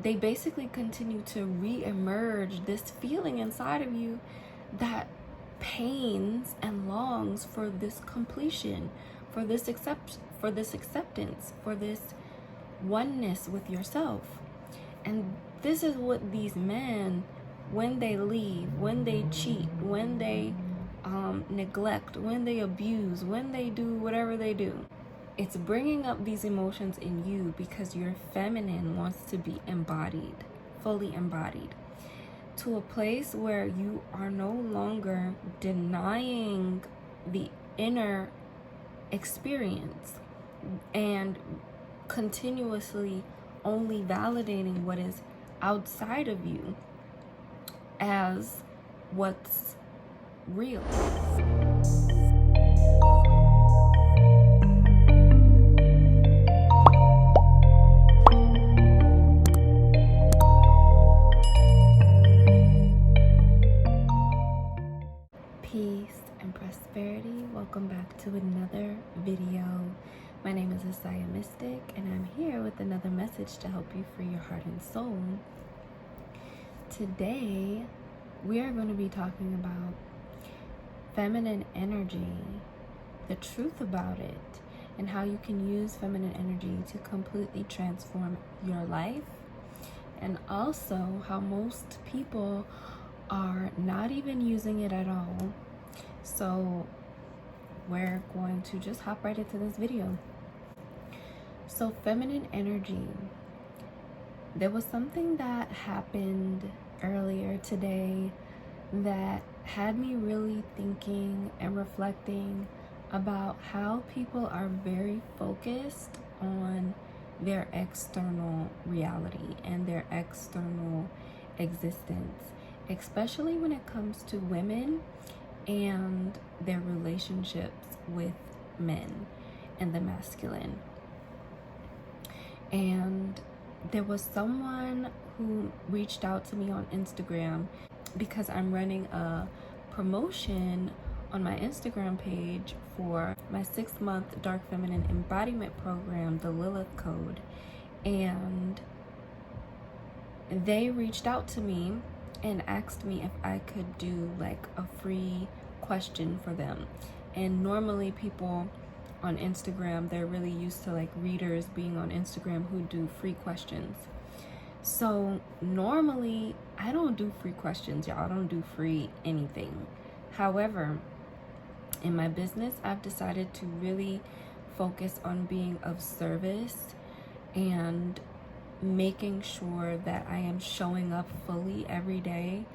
they basically continue to re-emerge this feeling inside of you that pains and longs for this completion, for this acceptance, for this oneness with yourself. And this is what these men, when they leave, when they cheat, when they neglect, when they abuse, when they do whatever they do, it's bringing up these emotions in you because your feminine wants to be embodied, fully embodied, to a place where you are no longer denying the inner experience and continuously only validating what is outside of you as what's real. Peace and prosperity. Welcome back to another video. My name is ESAIA Mystic, and I'm here with another message to help you free your heart and soul. Today, we are going to be talking about feminine energy, the truth about it, and how you can use feminine energy to completely transform your life, and also how most people are not even using it at all. So we're going to just hop right into this video. So feminine energy, there was something that happened earlier today that had me really thinking and reflecting about how people are very focused on their external reality and their external existence, especially when it comes to women and their relationships with men and the masculine. And there was someone who reached out to me on Instagram because I'm running a promotion on my Instagram page for my 6-month Dark Feminine Embodiment program, the Lilith Code. And they reached out to me and asked me if I could do like a free question for them. And normally people on Instagram, they're really used to like readers being on Instagram who do free questions. So normally I don't do free questions, y'all. I don't do free anything. However, in my business, I've decided to really focus on being of service and making sure that I am showing up fully every day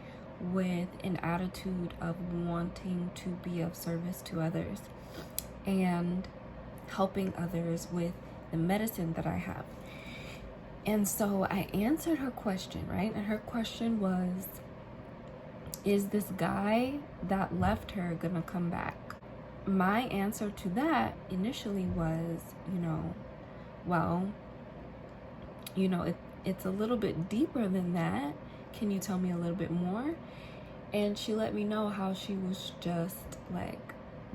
with an attitude of wanting to be of service to others and helping others with the medicine that I have. And so I answered her question, right? And her question was, is this guy that left her gonna come back? My answer to that initially was, it's a little bit deeper than that. Can you tell me a little bit more? And she let me know how she was just like,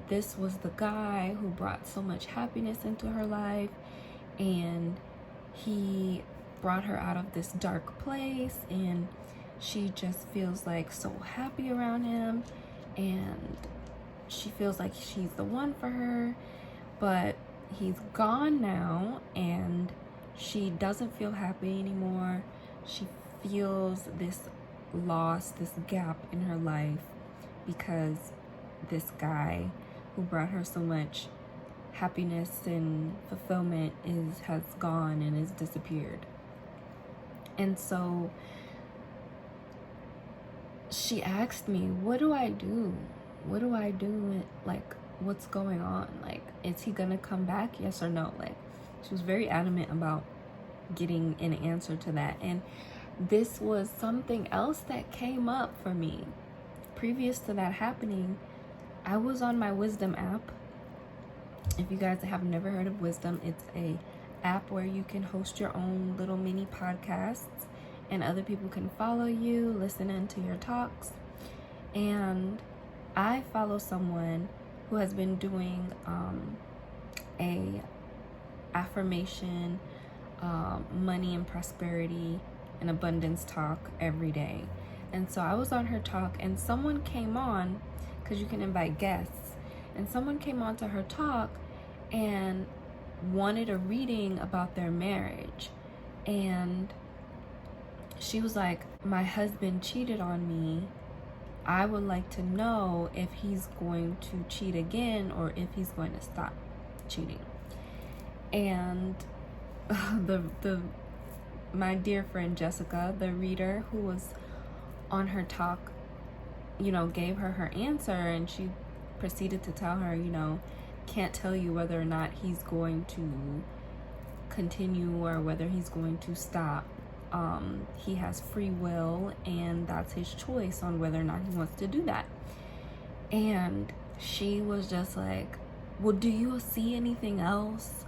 this was the guy who brought so much happiness into her life, and he brought her out of this dark place, and she just feels like so happy around him, and she feels like she's the one for her, but he's gone now and she doesn't feel happy anymore. She feels this loss, this gap in her life because this guy who brought her so much happiness and fulfillment has gone and has disappeared. And so she asked me, what do I do? What do I do? Like, what's going on? Like, is he gonna come back? Yes or no? Like, she was very adamant about getting an answer to that. And this was something else that came up for me. Previous to that happening, I was on my Wisdom app. If you guys have never heard of Wisdom, it's a app where you can host your own little mini podcasts and other people can follow you, listen into your talks. And I follow someone who has been doing a affirmation, money and prosperity an abundance talk every day. And so I was on her talk, and someone came on, because you can invite guests, and someone came on to her talk and wanted a reading about their marriage. And she was like, my husband cheated on me. I would like to know if he's going to cheat again or if he's going to stop cheating. And my dear friend Jessica, the reader who was on her talk, gave her answer, and she proceeded to tell her, can't tell you whether or not he's going to continue or whether he's going to stop. He has free will, and that's his choice on whether or not he wants to do that. And she was just like, well, do you see anything else?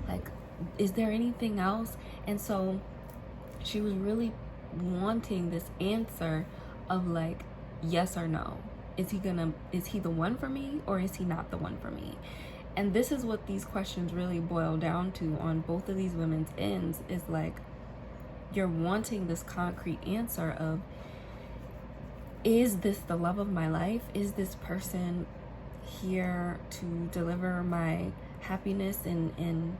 Like, is there anything else? And so she was really wanting this answer of like, yes or no. Is he the one for me, or is he not the one for me? And this is what these questions really boil down to on both of these women's ends, is like, you're wanting this concrete answer of, is this the love of my life? Is this person here to deliver my happiness and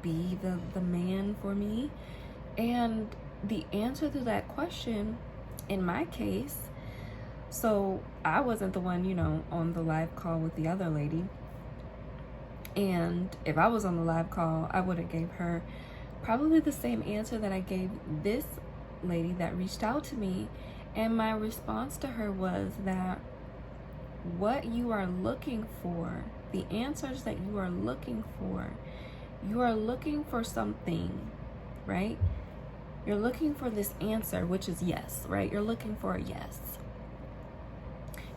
be the man for me? And the answer to that question, in my case, so I wasn't the one, on the live call with the other lady. And if I was on the live call, I would have gave her probably the same answer that I gave this lady that reached out to me. And my response to her was that what you are looking for, the answers that you are looking for something, right? You're looking for this answer, which is yes, right? You're looking for a yes.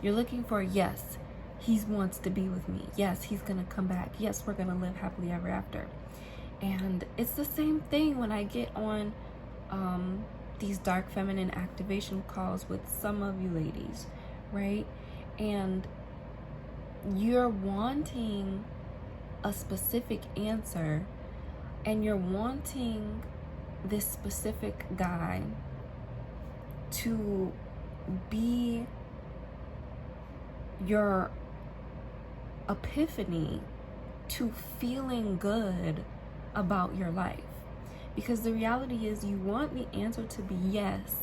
You're looking for a yes. He wants to be with me. Yes, he's going to come back. Yes, we're going to live happily ever after. And it's the same thing when I get on these dark feminine activation calls with some of you ladies, right? And you're wanting a specific answer, and you're wanting this specific guy to be your epiphany to feeling good about your life. Because the reality is, you want the answer to be yes.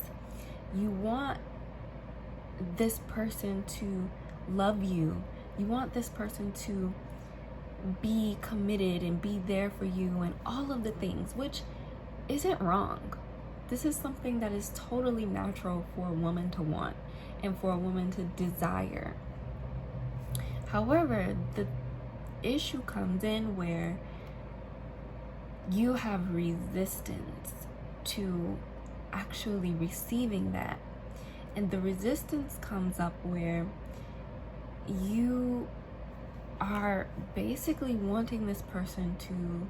You want this person to love you. You want this person to be committed and be there for you and all of the things, which isn't wrong. This is something that is totally natural for a woman to want and for a woman to desire. However, the issue comes in where you have resistance to actually receiving that. And the resistance comes up where you are basically wanting this person to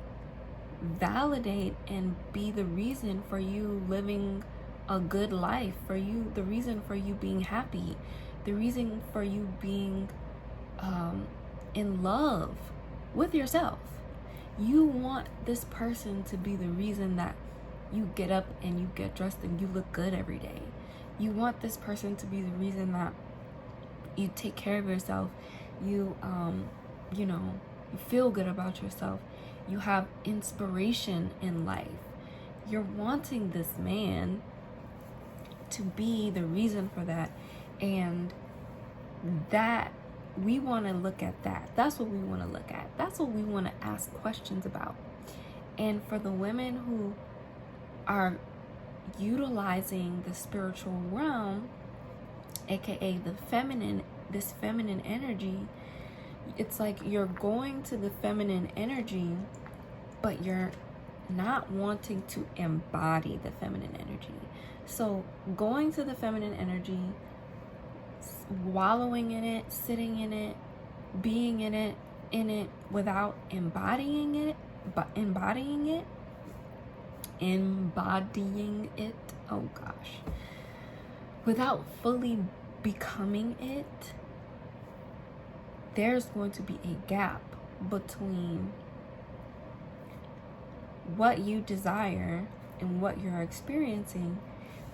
validate and be the reason for you living a good life, for you, the reason for you being happy, the reason for you being in love with yourself. You want this person to be the reason that you get up and you get dressed and you look good every day. You want this person to be the reason that you take care of yourself. You feel good about yourself. You have inspiration in life. You're wanting this man to be the reason for that. And that, we want to look at that. That's what we want to look at. That's what we want to ask questions about. And for the women who are utilizing the spiritual realm, aka this feminine energy, it's like you're going to the feminine energy, but you're not wanting to embody the feminine energy. So going to the feminine energy, wallowing in it, sitting in it, being in it without embodying it, oh gosh, without fully becoming it, there's going to be a gap between what you desire and what you're experiencing,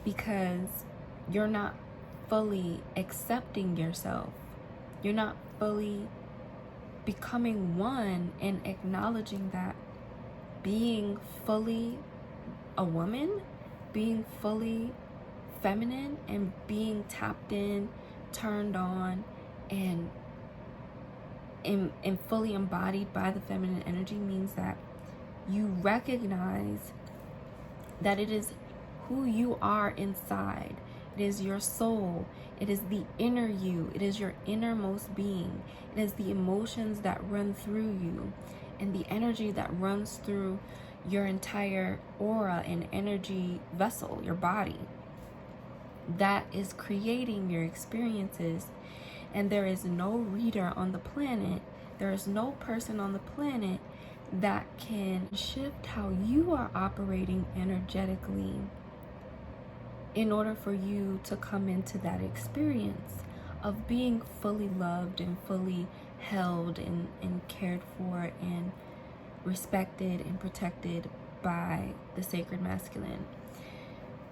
because you're not fully accepting yourself. You're not fully becoming one and acknowledging that being fully a woman, being fully feminine, and being tapped in, turned on, and fully embodied by the feminine energy means that you recognize that it is who you are inside. It is your soul. It is the inner you. It is your innermost being. It is the emotions that run through you and the energy that runs through your entire aura and energy vessel, your body. That is creating your experiences. And there is no reader on the planet, there is no person on the planet that can shift how you are operating energetically in order for you to come into that experience of being fully loved and fully held and cared for and respected and protected by the sacred masculine.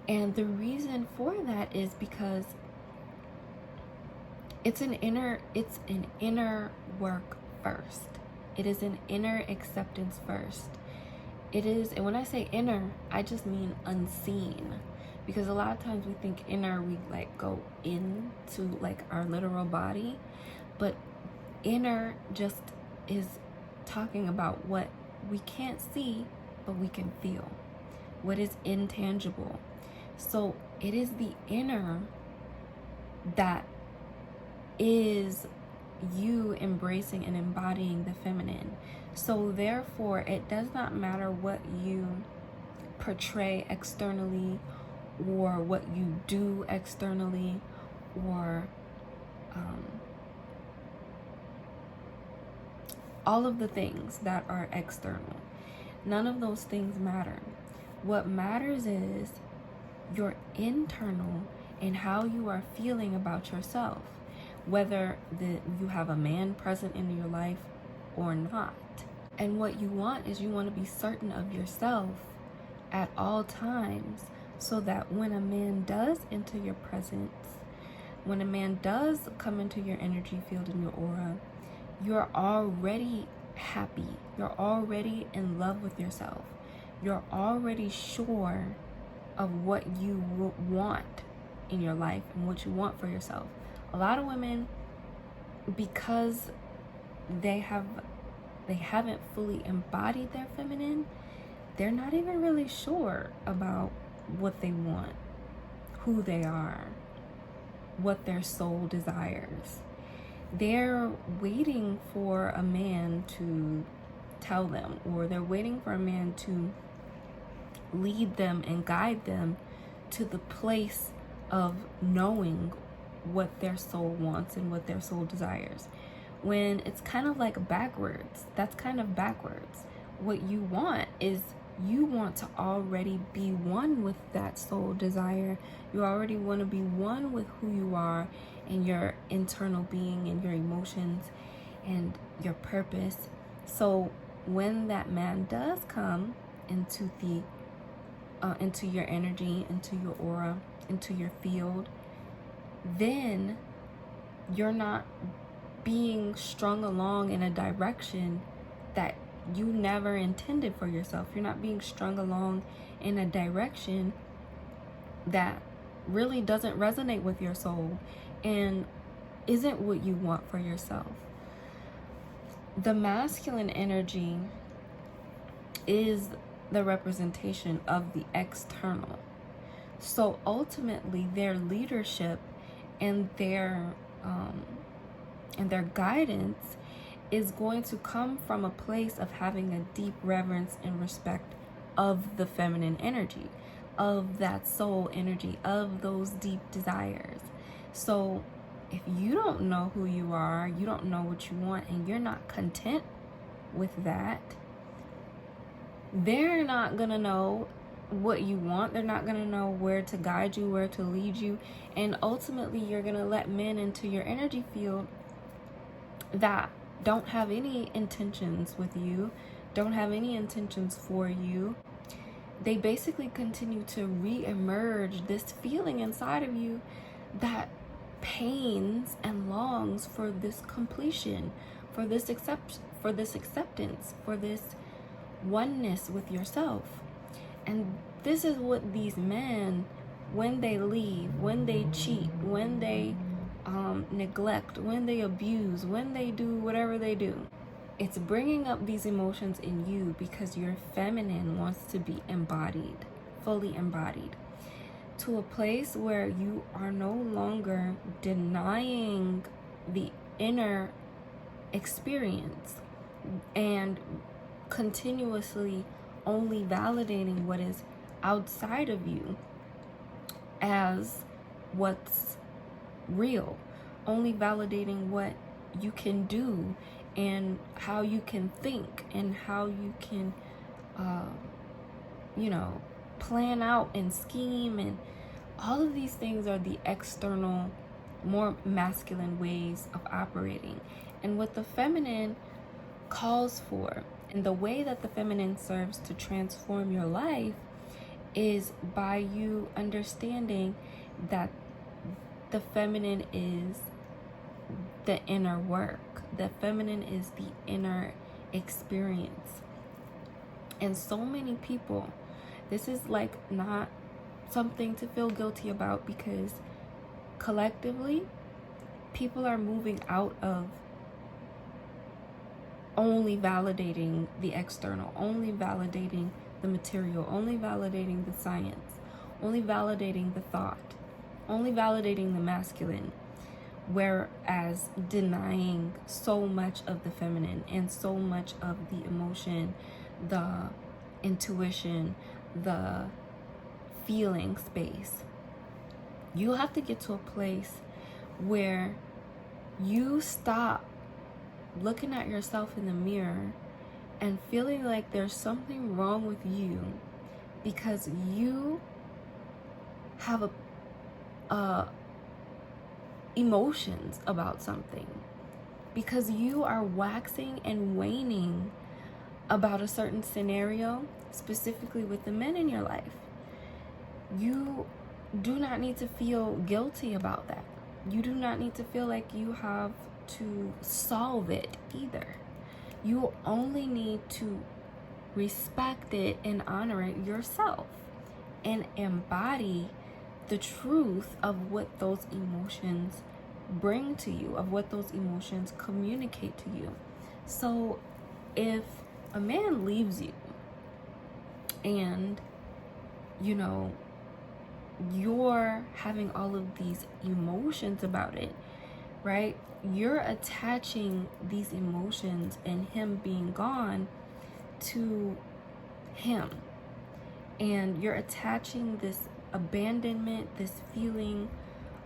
And the reason for that is because it's an inner work first. It is an inner acceptance first. It is, and when I say inner, I just mean unseen. Because a lot of times we think inner, we like go into like our literal body. But inner just is talking about what we can't see, but we can feel. What is intangible. So it is the inner that is you embracing and embodying the feminine. So therefore, it does not matter what you portray externally or what you do externally or all of the things that are external. None of those things matter. What matters is your internal and how you are feeling about yourself, whether you have a man present in your life or not. And what you want is you want to be certain of yourself at all times, so that when a man does enter your presence, when a man does come into your energy field and your aura, you're already happy. You're already in love with yourself. You're already sure of what you want in your life and what you want for yourself. A lot of women, because they haven't fully embodied their feminine, they're not even really sure about what they want, who they are, what their soul desires. They're waiting for a man to tell them, or they're waiting for a man to lead them and guide them to the place of knowing what their soul wants and what their soul desires. When it's kind of like backwards. That's kind of backwards. What you want is you want to already be one with that soul desire. You already want to be one with who you are and your internal being and your emotions and your purpose. So when that man does come into the into your energy, into your aura, into your field, then you're not being strung along in a direction that you never intended for yourself. You're not being strung along in a direction that really doesn't resonate with your soul and isn't what you want for yourself. The masculine energy is the representation of the external. So ultimately, their leadership and their guidance is going to come from a place of having a deep reverence and respect of the feminine energy, of that soul energy, of those deep desires. So if you don't know who you are, you don't know what you want, and you're not content with that, they're not gonna know what you want. They're not gonna know where to guide you, where to lead you, and ultimately you're gonna let men into your energy field that don't have any intentions with you, don't have any intentions for you, they basically continue to re-emerge this feeling inside of you that pains and longs for this completion, for this acceptance, for this oneness with yourself. And this is what these men, when they leave, when they cheat, when they neglect, when they abuse, when they do whatever they do, it's bringing up these emotions in you because your feminine wants to be embodied, fully embodied, to a place where you are no longer denying the inner experience and continuously only validating what is outside of you as what's real, only validating what you can do and how you can think and how you can plan out and scheme, and all of these things are the external, more masculine ways of operating. And what the feminine calls for, and the way that the feminine serves to transform your life, is by you understanding that the feminine is the inner work. The feminine is the inner experience. And so many people, this is like not something to feel guilty about, because collectively people are moving out of only validating the external, only validating the material, only validating the science, only validating the thought, only validating the masculine, whereas denying so much of the feminine and so much of the emotion, the intuition, the feeling space. You have to get to a place where you stop looking at yourself in the mirror and feeling like there's something wrong with you because you have emotions about something, because you are waxing and waning about a certain scenario, specifically with the men in your life. You do not need to feel guilty about that. You do not need to feel like you have to solve it either. You only need to respect it and honor it yourself and embody the truth of what those emotions bring to you, of what those emotions communicate to you. So if a man leaves you and, you're having all of these emotions about it, right? You're attaching these emotions and him being gone to him. And you're attaching this abandonment, this feeling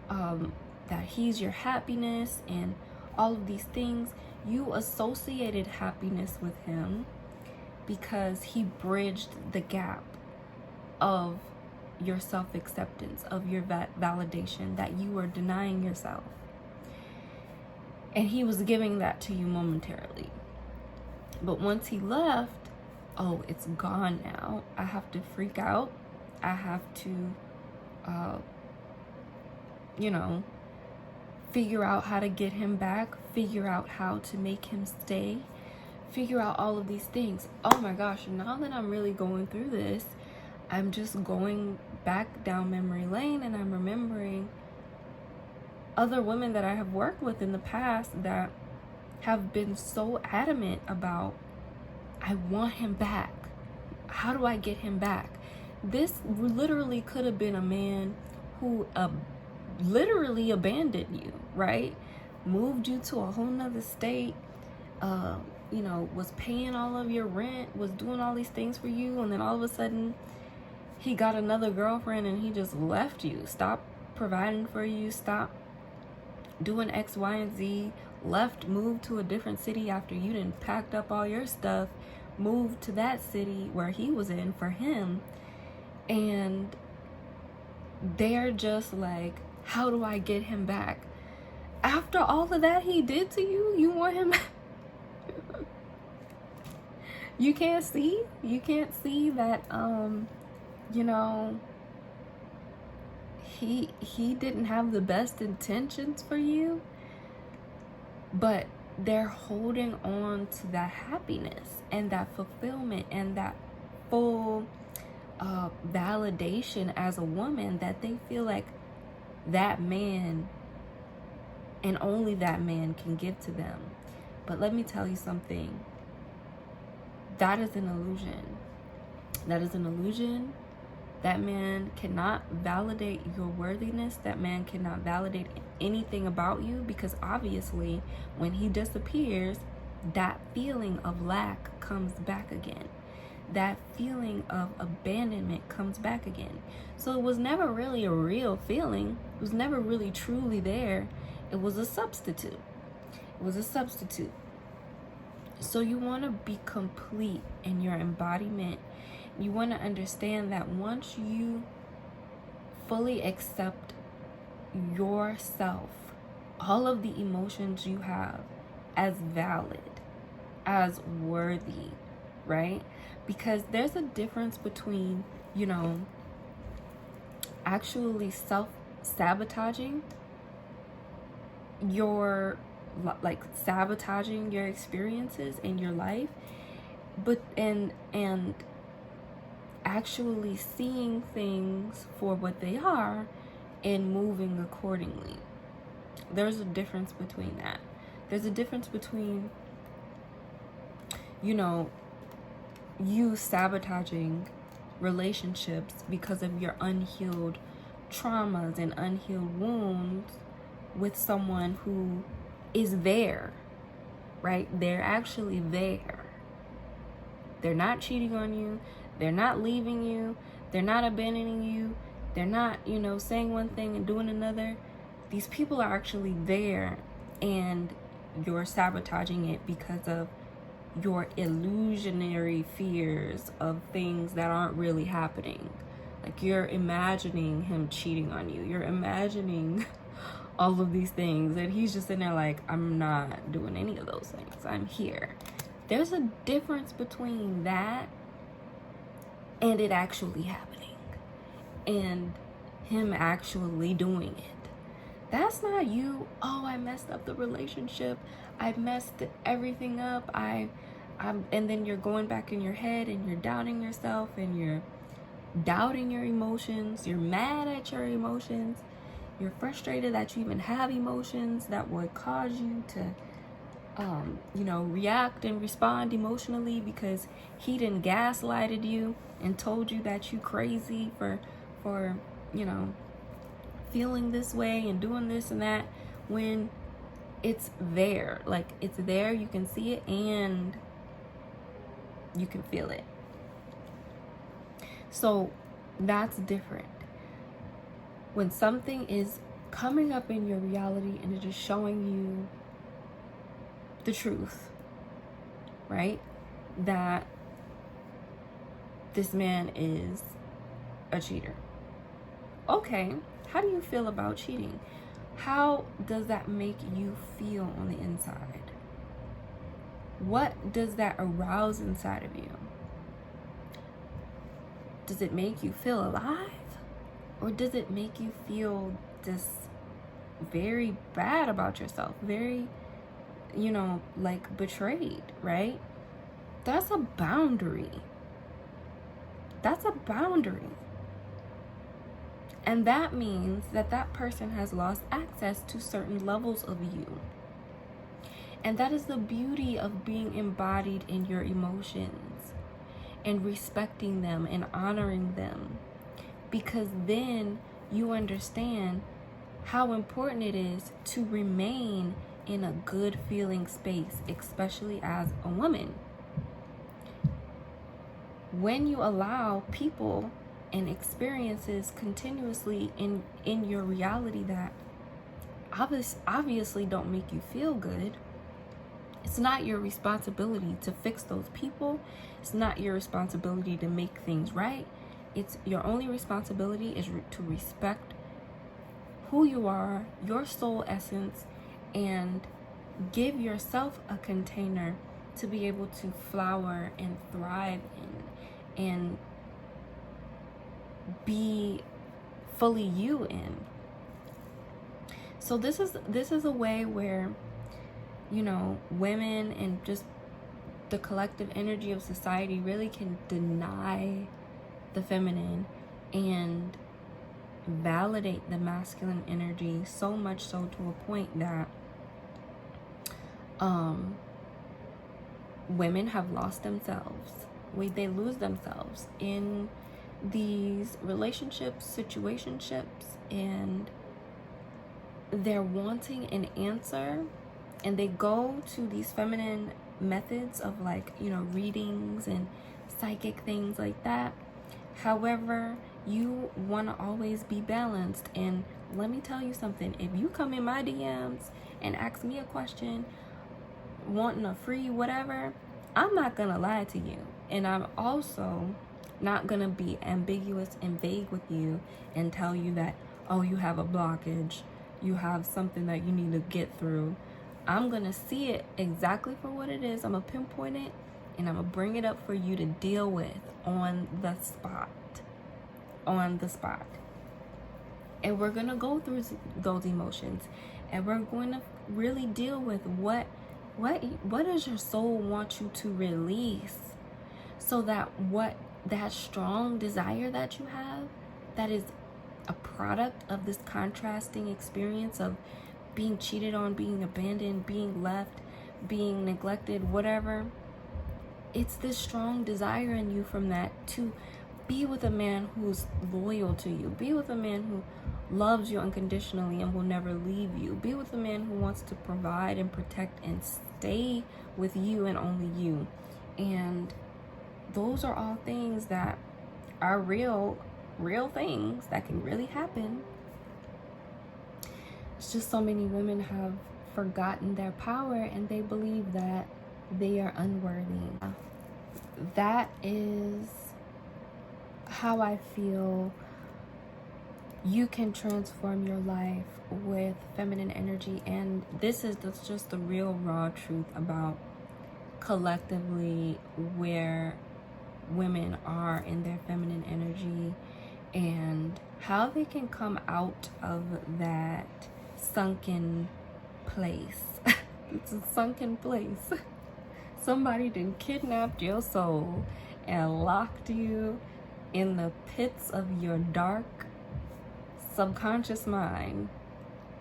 that he's your happiness and all of these things. You associated happiness with him because he bridged the gap of your self-acceptance, of your validation that you were denying yourself. And he was giving that to you momentarily. But once he left, oh, it's gone now. I have to freak out. I have to, figure out how to get him back, figure out how to make him stay, figure out all of these things. Oh my gosh, now that I'm really going through this, I'm just going back down memory lane and I'm remembering other women that I have worked with in the past that have been so adamant about, I want him back. How do I get him back? This literally could have been a man who literally abandoned you, right? Moved you to a whole nother state, was paying all of your rent, was doing all these things for you, and then all of a sudden he got another girlfriend and he just left you, stopped providing for you, stopped doing X, Y, and Z, left, moved to a different city after you done packed up all your stuff, moved to that city where he was in for him, and they're just like, how do I get him back? After all of that he did to you, you want him back? You can't see that you know, he didn't have the best intentions for you, but they're holding on to that happiness and that fulfillment and that full validation as a woman that they feel like that man and only that man can give to them. But let me tell you something. That is an illusion. That is an illusion. That man cannot validate your worthiness. That man cannot validate anything about you, because obviously when he disappears, that feeling of lack comes back again. That feeling of abandonment comes back again. So it was never really a real feeling. It was never really truly there. It was a substitute. It was a substitute. So you want to be complete in your embodiment. You want to understand that once you fully accept yourself, all of the emotions you have, as valid, as worthy, right? Because there's a difference between, you know, actually self-sabotaging your, like, sabotaging your experiences in your life, but and actually seeing things for what they are and moving accordingly. There's a difference between that. There's a difference between, you know, you sabotaging relationships because of your unhealed traumas and unhealed wounds with someone who is there, right? They're actually there. They're not cheating on you. They're not leaving you. They're not abandoning you. They're not, you know, saying one thing and doing another. These people are actually there, and you're sabotaging it because of your illusionary fears of things that aren't really happening. Like, you're imagining him cheating on you. You're imagining all of these things, and he's just in there like, I'm not doing any of those things. I'm here. There's a difference between that and it actually happening, and him actually doing it. That's not you. Oh, I messed up the relationship. I messed everything up. And then you're going back in your head and you're doubting yourself and you're doubting your emotions. You're mad at your emotions. You're frustrated that you even have emotions that would cause you to you know, react and respond emotionally because he done gaslighted you and told you that you crazy for you know, feeling this way and doing this and that, when it's there. Like, it's there, you can see it and you can feel it. So that's different. When something is coming up in your reality and it is showing you the truth, right? That this man is a cheater. Okay, how do you feel about cheating? How does that make you feel on the inside? What does that arouse inside of you? Does it make you feel alive? Or does it make you feel just very bad about yourself? Very, you know, like betrayed, right? That's a boundary. That's a boundary. And that means that that person has lost access to certain levels of you. And that is the beauty of being embodied in your emotions and respecting them and honoring them. Because then you understand how important it is to remain in a good feeling space, especially as a woman. When you allow people and experiences continuously in your reality that obviously don't make you feel good, it's not your responsibility to fix those people. It's not your responsibility to make things right. It's your only responsibility is to respect who you are, your soul essence, and give yourself a container to be able to flower and thrive and be fully you in. So this is a way where, you know, women and just the collective energy of society really can deny the feminine and validate the masculine energy, so much so to a point that women have lost themselves. They lose themselves in these relationships, situationships, and they're wanting an answer, and they go to these feminine methods of, like, you know, readings and psychic things like that. However, you want to always be balanced. And let me tell you something, if you come in my DMs and ask me a question wanting a free whatever, I'm not gonna lie to you, and I'm also not gonna be ambiguous and vague with you and tell you that, oh, you have a blockage, you have something that you need to get through. I'm gonna see it exactly for what it is. I'm gonna pinpoint it, and I'm gonna bring it up for you to deal with on the spot. And we're gonna go through those emotions, and we're going to really deal with what does your soul want you to release, so that that strong desire that you have, that is a product of this contrasting experience of being cheated on, being abandoned, being left, being neglected, whatever. It's this strong desire in you from that to be with a man who's loyal to you. Be with a man who loves you unconditionally and will never leave you. Be with a man who wants to provide and protect and stay with you and only you. And those are all things that are real things that can really happen. It's just so many women have forgotten their power, and they believe that they are unworthy. That is how I feel you can transform your life with feminine energy. And this is just the real raw truth about collectively where women are in their feminine energy and how they can come out of that sunken place. It's a sunken place. Somebody done kidnapped your soul and locked you in the pits of your dark subconscious mind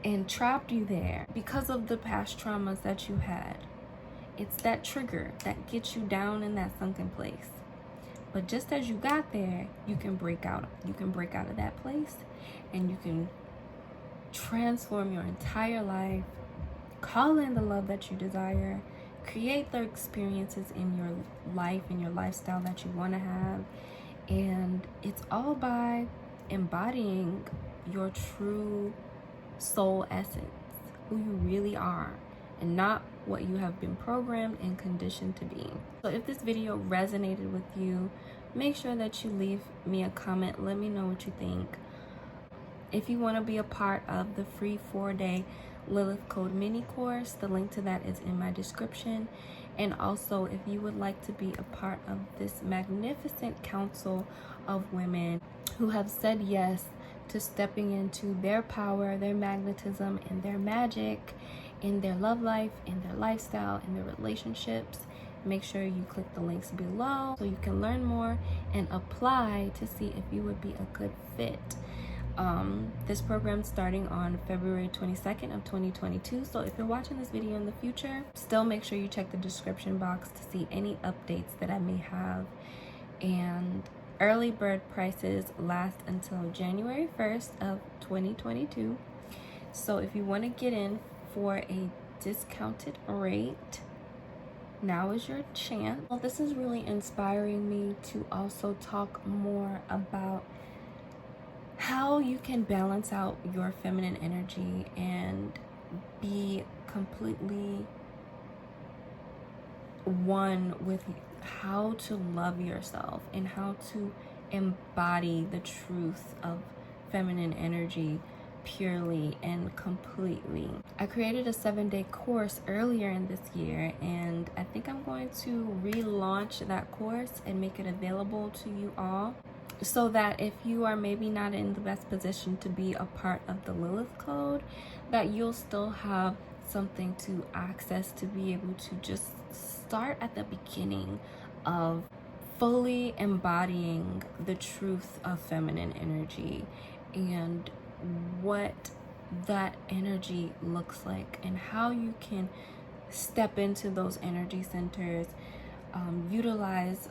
and trapped you there because of the past traumas that you had. It's that trigger that gets you down in that sunken place. But just as you got there, you can break out. You can break out of that place, and you can transform your entire life, call in the love that you desire, create the experiences in your life and your lifestyle that you want to have. And it's all by embodying your true soul essence, who you really are, and not what you have been programmed and conditioned to be. So if this video resonated with you, make sure that you leave me a comment. Let me know what you think. If you want to be a part of the free 4-day Lilith Code mini course, the link to that is in my description. And also, if you would like to be a part of this magnificent council of women who have said yes to stepping into their power, their magnetism, and their magic in their love life, in their lifestyle, in their relationships, make sure you click the links below so you can learn more and apply to see if you would be a good fit. This program's starting on February 22nd of 2022. So if you're watching this video in the future, still make sure you check the description box to see any updates that I may have. And early bird prices last until January 1st of 2022. So if you want to get in for a discounted rate, now is your chance. Well, this is really inspiring me to also talk more about how you can balance out your feminine energy and be completely one with how to love yourself and how to embody the truth of feminine energy purely and completely. I created a 7-day course earlier in this year, and I think I'm going to relaunch that course and make it available to you all, so that if you are maybe not in the best position to be a part of the Lilith code, that you'll still have something to access to be able to just start at the beginning of fully embodying the truth of feminine energy and what that energy looks like, and how you can step into those energy centers, utilize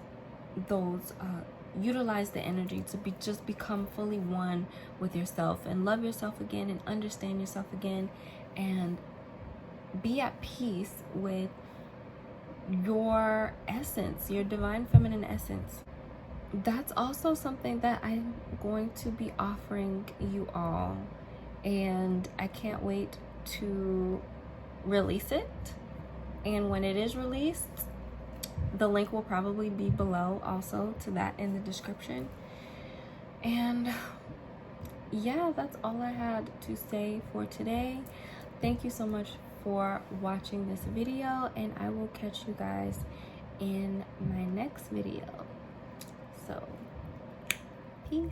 the energy to just become fully one with yourself and love yourself again and understand yourself again and be at peace with your essence, your divine feminine essence. That's also something that I'm going to be offering you all, and I can't wait to release it. And when it is released, the link will probably be below also to that in the description. And yeah, that's all I had to say for today. Thank you so much for watching this video, and I will catch you guys in my next video. So, peace.